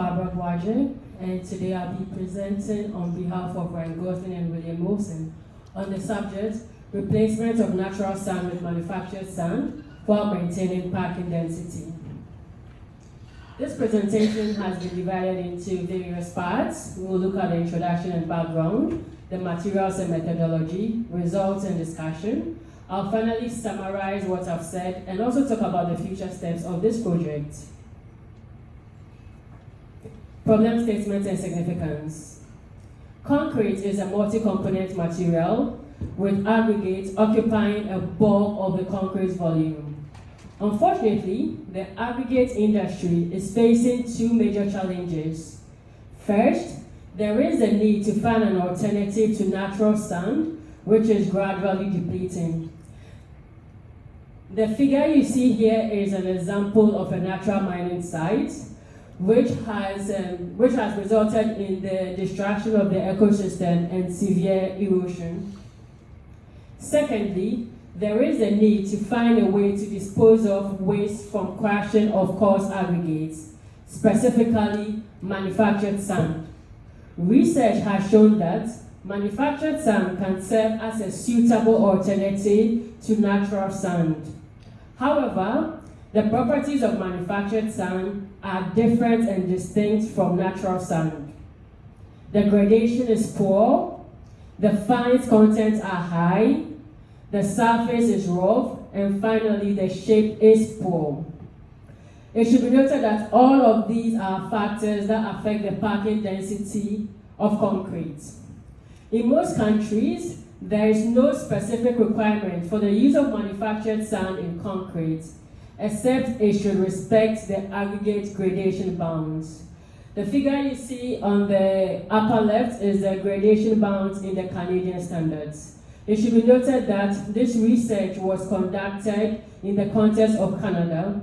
Aboagye, and today I'll be presenting on behalf of Ryan Gosling and William Wilson on the subject, replacement of natural sand with manufactured sand while maintaining packing density. This presentation has been divided into various parts. We will look at the introduction and background, the materials and methodology, results and discussion. I'll finally summarize what I've said and also talk about the future steps of this project. Problem statement and significance. Concrete is a multi-component material with aggregates occupying a bulk of the concrete volume. Unfortunately, the aggregate industry is facing two major challenges. First, there is a need to find an alternative to natural sand, which is gradually depleting. The figure you see here is an example of a natural mining site, which has resulted in the destruction of the ecosystem and severe erosion. Secondly, there is a need to find a way to dispose of waste from crushing of coarse aggregates, specifically manufactured sand. Research has shown that manufactured sand can serve as a suitable alternative to natural sand. However, the properties of manufactured sand are different and distinct from natural sand. The gradation is poor, the fines contents are high, the surface is rough, and finally the shape is poor. It should be noted that all of these are factors that affect the packing density of concrete. In most countries, there is no specific requirement for the use of manufactured sand in concrete, except it should respect the aggregate gradation bounds. The figure you see on the upper left is the gradation bounds in the Canadian standards. It should be noted that this research was conducted in the context of Canada.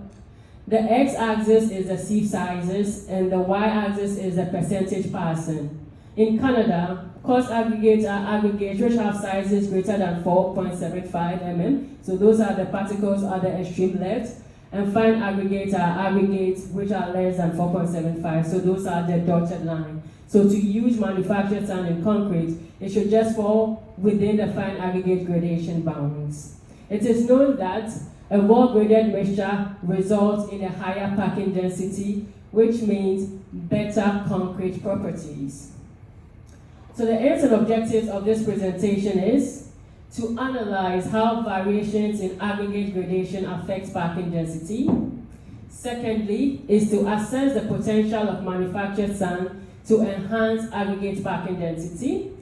The x-axis is the sieve sizes and the y-axis is the percentage passing. In Canada, coarse aggregates are aggregates which have sizes greater than 4.75 mm, so those are the particles at the extreme left, and fine aggregates are aggregates which are less than 4.75, so those are the dotted line. So to use manufactured sand in concrete, it should just fall within the fine aggregate gradation bounds. It is known that a well-graded mixture results in a higher packing density, which means better concrete properties. So the aims and objectives of this presentation is to analyze how variations in aggregate gradation affect packing density. Secondly, is to assess the potential of manufactured sand to enhance aggregate packing density.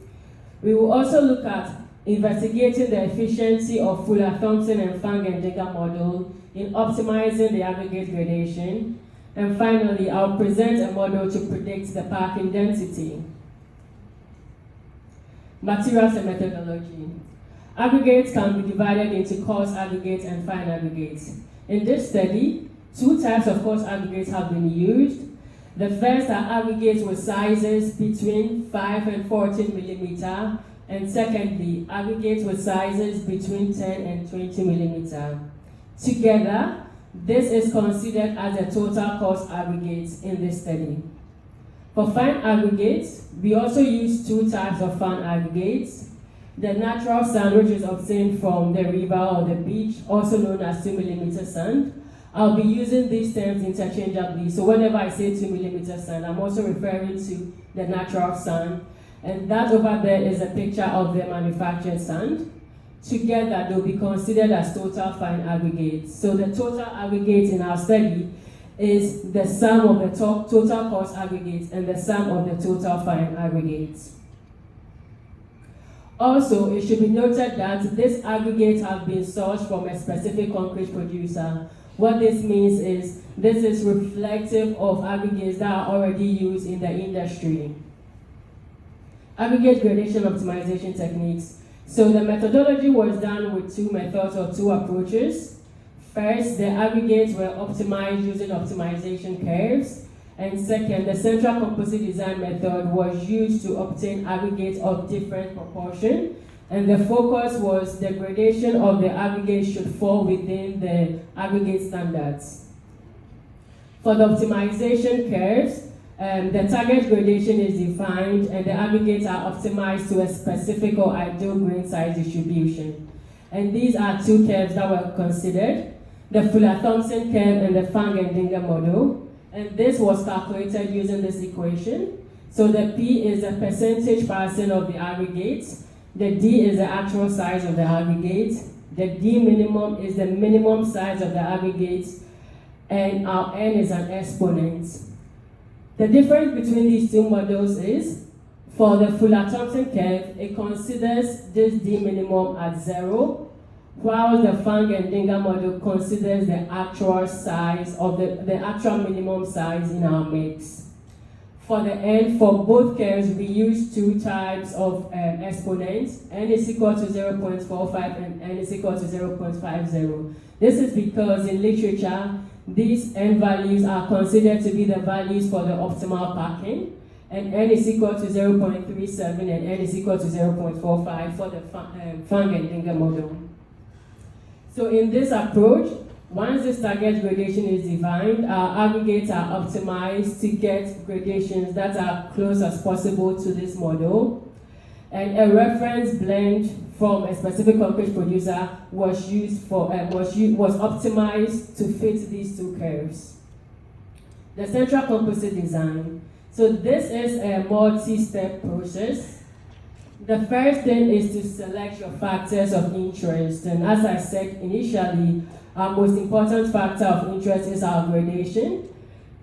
We will also look at investigating the efficiency of Fuller-Thompson and Fang and Digger model in optimizing the aggregate gradation. And finally, I'll present a model to predict the packing density. Materials and methodology. Aggregates can be divided into coarse aggregates and fine aggregates. In this study, two types of coarse aggregates have been used. The first are aggregates with sizes between 5 and 14 millimeter, and secondly, aggregates with sizes between 10 and 20 millimeter. Together, this is considered as a total coarse aggregates in this study. For fine aggregates, we also use two types of fine aggregates. The natural sand, which is obtained from the river or the beach, also known as 2 millimeter sand. I'll be using these terms interchangeably, so whenever I say 2 millimeter sand, I'm also referring to the natural sand. And that over there is a picture of the manufactured sand. Together, they'll be considered as total fine aggregates. So the total aggregate in our study is the sum of the total coarse aggregates and the sum of the total fine aggregates. Also, it should be noted that these aggregates have been sourced from a specific concrete producer. What this means is this is reflective of aggregates that are already used in the industry. Aggregate gradation optimization techniques. So the methodology was done with two methods or two approaches. First, the aggregates were optimized using optimization curves. And second, the central composite design method was used to obtain aggregates of different proportion. And the focus was the gradation of the aggregate should fall within the aggregate standards. For the optimization curves, The target gradation is defined and the aggregates are optimized to a specific or ideal grain size distribution. And these are two curves that were considered, the Fuller-Thompson curve and the Fang and Dinger model. And this was calculated using this equation. So the P is the percentage passing of the aggregate, the D is the actual size of the aggregate, the D minimum is the minimum size of the aggregate, and our N is an exponent. The difference between these two models is, for the Fuller-Thompson curve, it considers this D minimum at 0, while the Fang and Dinger model considers the actual size of the actual minimum size in our mix. For the N, for both curves, we use two types of exponents. N is equal to 0.45 and N is equal to 0.50. This is because in literature, these N values are considered to be the values for the optimal packing, and N is equal to 0.37 and N is equal to 0.45 for the Fang and Dinger model. So in this approach, once this target gradation is defined, our aggregates are optimized to get gradations that are close as possible to this model. And a reference blend from a specific concrete producer was used for was optimized to fit these two curves. The central composite design. So this is a multi-step process. The first thing is to select your factors of interest. And as I said initially, our most important factor of interest is our gradation.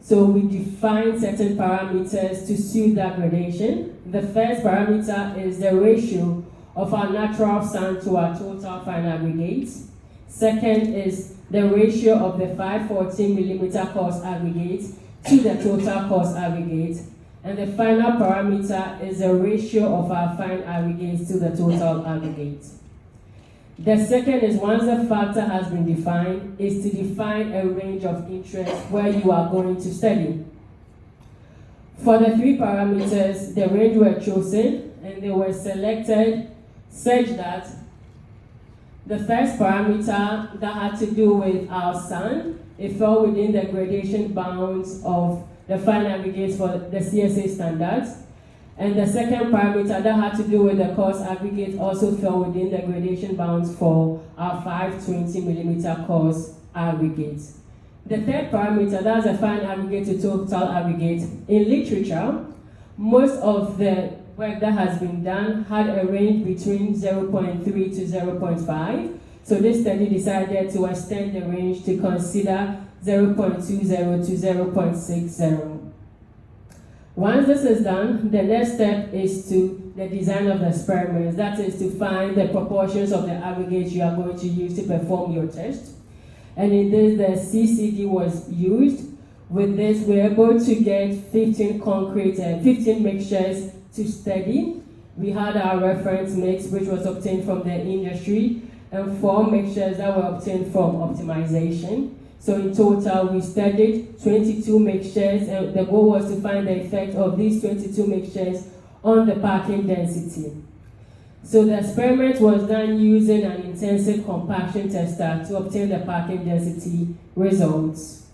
So we define certain parameters to suit that gradation. The first parameter is the ratio of our natural sand to our total fine aggregates. Second is the ratio of the 514 millimeter coarse aggregate to the total coarse aggregate. And the final parameter is the ratio of our fine aggregates to the total aggregate. The second is, once the factor has been defined, is to define a range of interest where you are going to study. For the three parameters, the range were chosen and they were selected such that the first parameter that had to do with our sand, it fell within the gradation bounds of the fine aggregates for the CSA standards. And the second parameter that had to do with the coarse aggregate also fell within the gradation bounds for our 520 millimeter coarse aggregate. The third parameter, that's the fine aggregate to total aggregate. In literature, most of the work that has been done had a range between 0.3 to 0.5. So this study decided to extend the range to consider 0.20 to 0.60. Once this is done, the next step is to the design of the experiments. That is to find the proportions of the aggregates you are going to use to perform your test. And in this, the CCD was used. With this, we were able to get 15 mixtures to study. We had our reference mix, which was obtained from the industry, and 4 mixtures that were obtained from optimization. So in total, we studied 22 mixtures, and the goal was to find the effect of these 22 mixtures on the packing density. So the experiment was done using an intensive compaction tester to obtain the packing density results.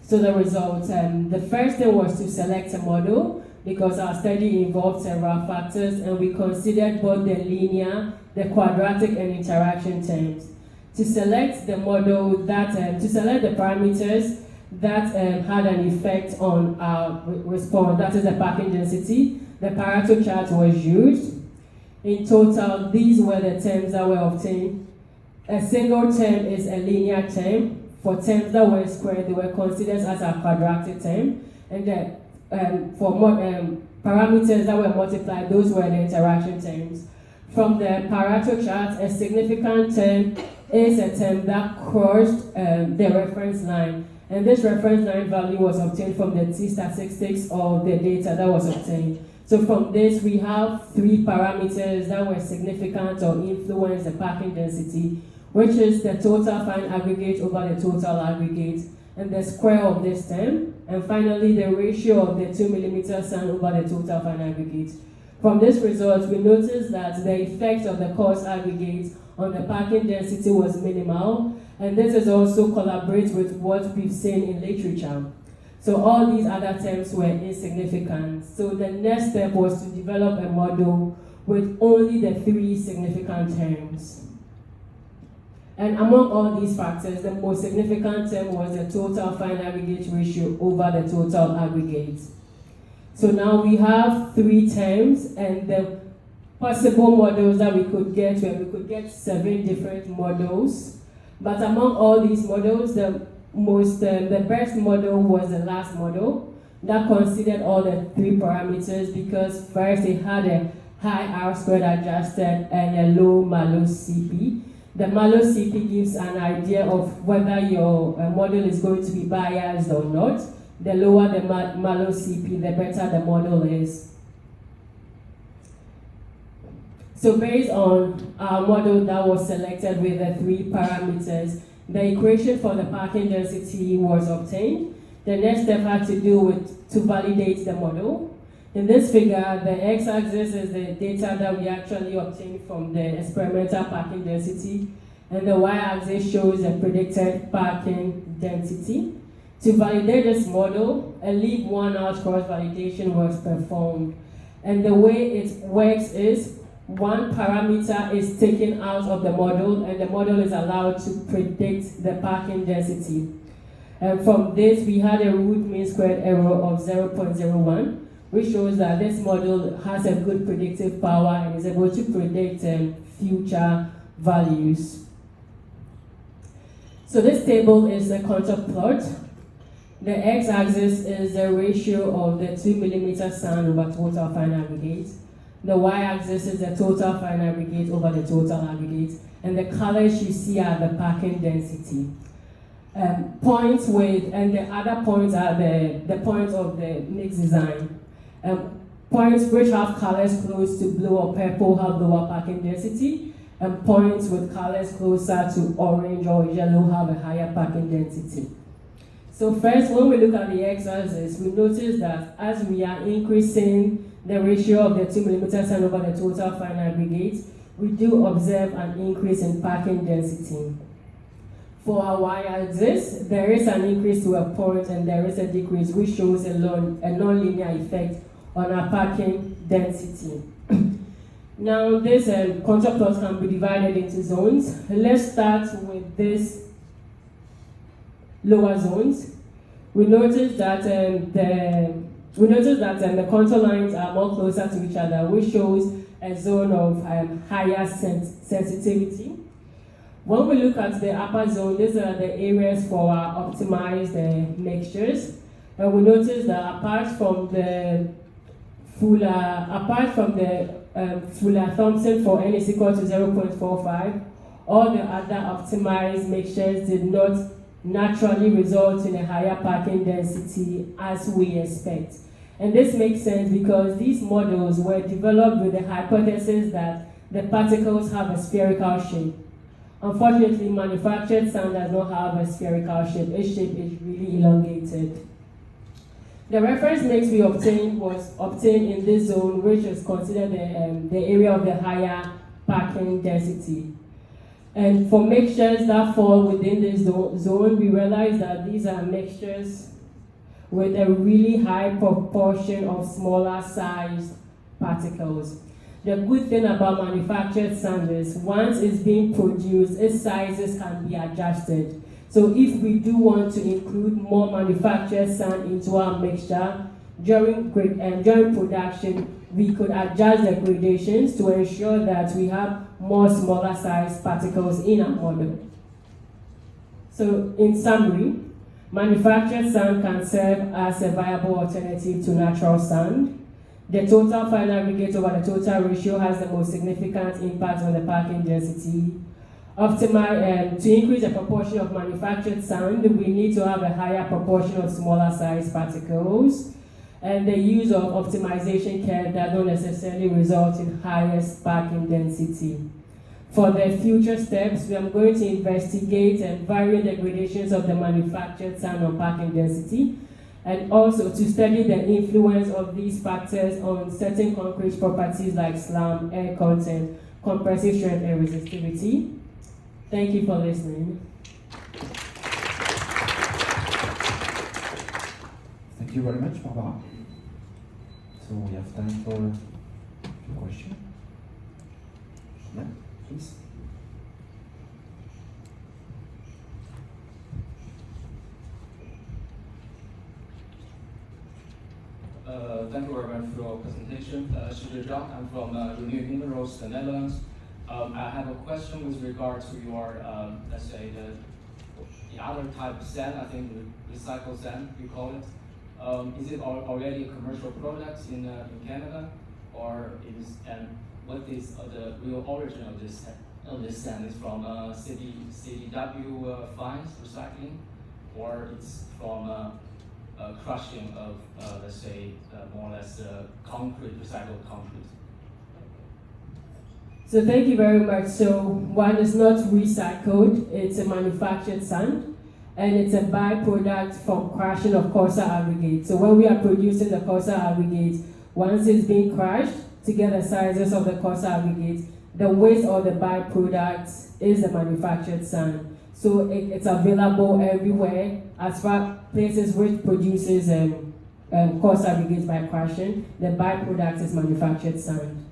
So the results, the first thing was to select a model, because our study involved several factors, and we considered both the linear, the quadratic, and interaction terms. To select the model that, to select the parameters that had an effect on our response, that is the packing density, the Pareto chart was used. In total, these were the terms that were obtained. A single term is a linear term. For terms that were squared, they were considered as a quadratic term. And for parameters that were multiplied, those were the interaction terms. From the Pareto chart, a significant term is a term that crossed the reference line. And this reference line value was obtained from the t-statistics of the data that was obtained. So from this, we have 3 parameters that were significant or influenced the packing density, which is the total fine aggregate over the total aggregate, and the square of this term, and finally the ratio of the 2 millimeter sand over the total fine aggregate. From this result, we noticed that the effect of the coarse aggregate on the packing density was minimal, and this is also collaborates with what we've seen in literature. So all these other terms were insignificant. So the next step was to develop a model with only the 3 significant terms. And among all these factors, the most significant term was the total fine aggregate ratio over the total aggregate. So now we have 3 terms, and the possible models that we could get were, we could get 7 different models. But among all these models, the best model was the last model that considered all the 3 parameters, because first it had a high R-squared adjusted and a low malus CP. The malus CP gives an idea of whether your model is going to be biased or not. The lower the malus CP, the better the model is. So based on our model that was selected with the 3 parameters, the equation for the parking density was obtained. The next step had to do with to validate the model. In this figure, the x-axis is the data that we actually obtained from the experimental parking density, and the y-axis shows the predicted parking density. To validate this model, a leave one out cross-validation was performed. And the way it works is, one parameter is taken out of the model, and the model is allowed to predict the parking density. And from this, we had a root mean squared error of 0.01, which shows that this model has a good predictive power and is able to predict future values. So this table is a contour plot. The x-axis is the ratio of the 2 millimeter sand over total fine aggregate. The y-axis is the total fine aggregate over the total aggregate. And the colors you see are the parking density. Points with, and the other points are the points of the mixed design. Points which have colors close to blue or purple have lower parking density, and points with colors closer to orange or yellow have a higher parking density. So first, when we look at the x-axis, we notice that as we are increasing the ratio of the 2 millimeter sand over the total fine aggregate, we do observe an increase in parking density. For our y-axis, there is an increase to a point and there is a decrease, which shows a non-linear effect on our parking density. Now, this contour plot can be divided into zones. Let's start with this lower zones. We notice that the contour lines are more closer to each other, which shows a zone of higher sensitivity. When we look at the upper zone, these are the areas for our optimized mixtures. And we notice that apart from the Fuller-Thompson for n is equal to 0.45, all the other optimized mixtures did not naturally result in a higher parking density as we expect. And this makes sense because these models were developed with the hypothesis that the particles have a spherical shape. Unfortunately, manufactured sand does not have a spherical shape. Its shape is really elongated. The reference mix we obtained was obtained in this zone, which is considered the area of the higher parking density. And for mixtures that fall within this zone, we realize that these are mixtures with a really high proportion of smaller sized particles. The good thing about manufactured sand is once it's being produced, its sizes can be adjusted. So if we do want to include more manufactured sand into our mixture during production, we could adjust the gradations to ensure that we have more smaller sized particles in our model. So in summary, manufactured sand can serve as a viable alternative to natural sand. The total fine aggregate over the total ratio has the most significant impact on the parking density. To increase the proportion of manufactured sand, we need to have a higher proportion of smaller sized particles. And the use of optimization curve does not necessarily result in highest parking density. For the future steps, we are going to investigate and vary the gradations of the manufactured sand on parking density, and also to study the influence of these factors on certain concrete properties like slam, air content, compressive strength, and resistivity. Thank you for listening. Thank you very much, Barbara. So we have time for a question. Yeah, please. Thank you very much for your presentation. I'm from Renewed Minerals, the Netherlands. I have a question with regard to your, let's say, the other type of sand, I think recycled sand, you call it. Is it already a commercial product in Canada, or and what is the real origin of this sand? Is from CDW fines recycling, or it's from crushing of, let's say, more or less concrete, recycled concrete? So thank you very much. So one is not recycled, it's a manufactured sand, and it's a byproduct from crushing of coarser aggregate. So when we are producing the coarser aggregate, once it's being crushed to get the sizes of the coarser aggregate, the waste or the byproduct is the manufactured sand. So it's available everywhere as far places which produces coarse aggregates by crushing. The byproduct is manufactured sand.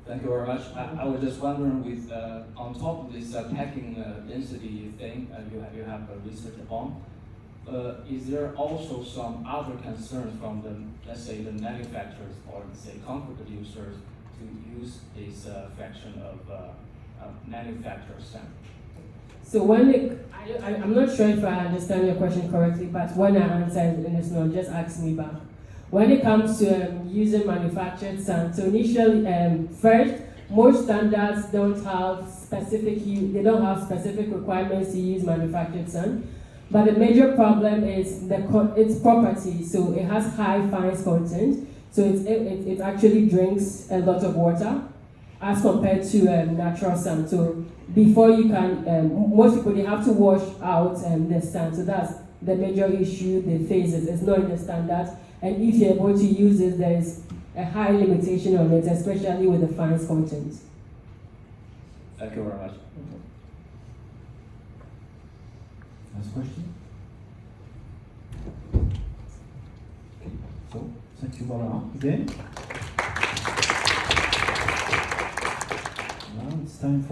Thank you very much. I was just wondering, with on top of this packing density thing you have research on, is there also some other concerns from the, let's say, the manufacturers or say concrete producers to use this fraction of manufactured sand? So I'm not sure if I understand your question correctly, but when I answer in this note, just ask me back. When it comes to using manufactured sand, so initially, first, most standards don't have specific requirements to use manufactured sand. But the major problem is its property. So it has high fines content. So it actually drinks a lot of water as compared to natural sand. So before you can, most people, they have to wash out the sand. So that's the major issue they face. It's not in the standards. And if you're able to use it, there's a high limitation on it, especially with the fines content. Thank you very much. Last question? Okay. So, thank you, Barbara. Again. Now it's time for